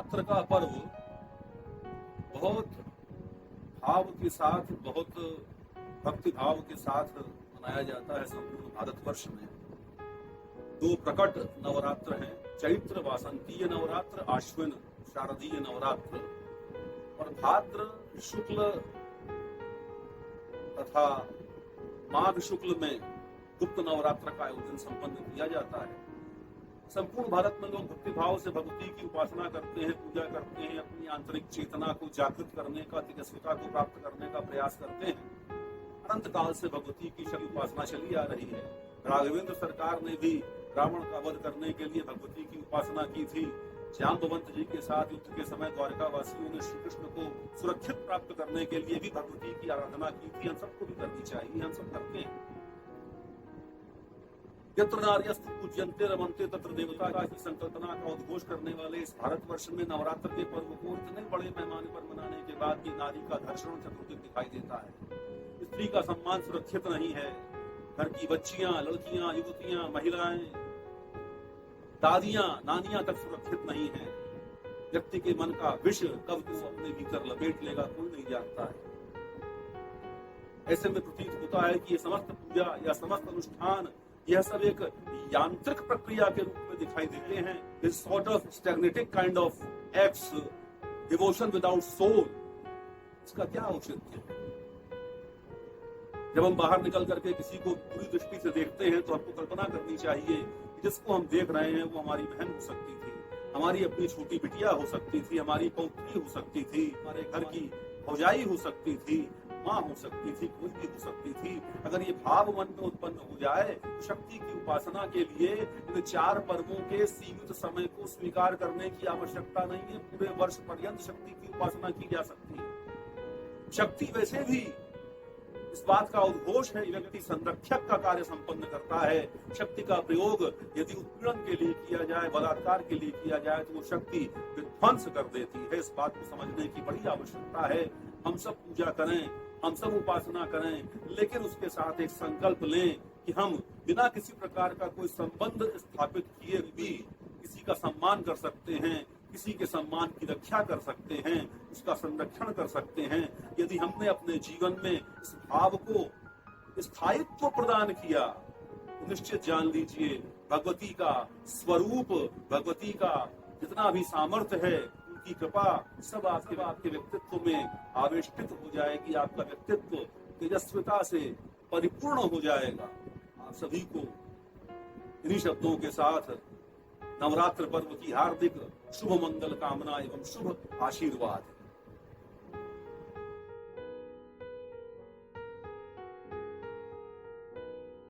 नवरात्र का पर्व बहुत भाव के साथ, बहुत भक्ति भाव के साथ मनाया जाता है संपूर्ण भारतवर्ष में। दो प्रकट नवरात्र हैं, चैत्र वासंतीय नवरात्र, आश्विन शारदीय नवरात्र, और भाद्र शुक्ल तथा माघ शुक्ल में गुप्त नवरात्र का आयोजन संपन्न किया जाता है। संपूर्ण भारत में लोग भक्ति भाव से भगवती की उपासना करते हैं, पूजा करते हैं, अपनी आंतरिक चेतना को जागृत करने का, तेजस्विता को प्राप्त करने का प्रयास करते हैं। अनंत काल से भगवती की शक्ति उपासना चली आ रही है। राघवेंद्र सरकार ने भी रावण का वध करने के लिए भगवती की उपासना की थी। जाम्बवंत जी के साथ युद्ध के समय द्वारका वासियों ने श्री कृष्ण को सुरक्षित प्राप्त करने के लिए भी भगवती की आराधना की थी। हम सबको भी करनी चाहिए, हम सब करते हैं। यत्र नार्यस्तु पूज्यन्ते रमन्ते तत्र देवता की संकल्पना का उद्घोष करने वाले इस भारतवर्ष में नवरात्र के पर्व को इतने बड़े पैमाने पर मनाने के बाद भी नारी का धर्षण चतुर्दिक दिखाई देता है। स्त्री का सम्मान सुरक्षित नहीं है। घर की बच्चियां, लड़कियां, युवतियां, महिलाएं, दादियां, नानियां तक सुरक्षित नहीं है। व्यक्ति के मन का विष कब तो अपने भीतर लपेट लेगा कोई नहीं जानता है। ऐसे में प्रतीत होता है कि ये समस्त पूजा या समस्त अनुष्ठान, यह सब एक यांत्रिक प्रक्रिया के रूप में दिखाई देते हैं। This sort of stagnetic kind of acts, devotion without soul, इसका क्या औचित्य है? जब हम बाहर निकल करके किसी को पूरी दृष्टि से देखते हैं तो हमको कल्पना करनी चाहिए कि जिसको हम देख रहे हैं वो हमारी बहन हो सकती थी, हमारी अपनी छोटी बिटिया हो सकती थी, हमारी पौत्री हो सकती थी, हमारे घर की भौजाई हो सकती थी, माँ हो सकती थी, कोई भी हो सकती थी। अगर ये भाव मन में उत्पन्न हो जाए तो शक्ति की उपासना के लिए इन 4 पर्वों के सीमित समय को स्वीकार करने की आवश्यकता नहीं है। पूरे वर्ष पर्यंत शक्ति की उपासना की जा सकती है। शक्ति वैसे भी इस बात का उद्घोष है, व्यक्ति संरक्षक का कार्य संपन्न करता है। शक्ति का प्रयोग यदि उत्पीड़न के लिए किया जाए, बलात्कार के लिए किया जाए तो वो शक्ति विध्वंस कर देती है। इस बात को समझने की बड़ी आवश्यकता है। हम सब पूजा करें, हम सब उपासना करें, लेकिन उसके साथ एक संकल्प लें कि हम बिना किसी प्रकार का कोई संबंध स्थापित किए भी किसी का सम्मान कर सकते हैं, किसी के सम्मान की रक्षा कर सकते हैं, उसका संरक्षण कर सकते हैं। यदि हमने अपने जीवन में इस भाव को स्थायित्व प्रदान किया तो निश्चित जान लीजिए भगवती का स्वरूप, भगवती का जितना भी सामर्थ्य है, की कृपा सब आपके व्यक्तित्व में आवेष्टित हो जाएगी। आपका व्यक्तित्व तेजस्विता से परिपूर्ण हो जाएगा। आप सभी को इन्हीं शब्दों के साथ नवरात्र पर्व की हार्दिक शुभ मंगल कामना एवं शुभ आशीर्वाद।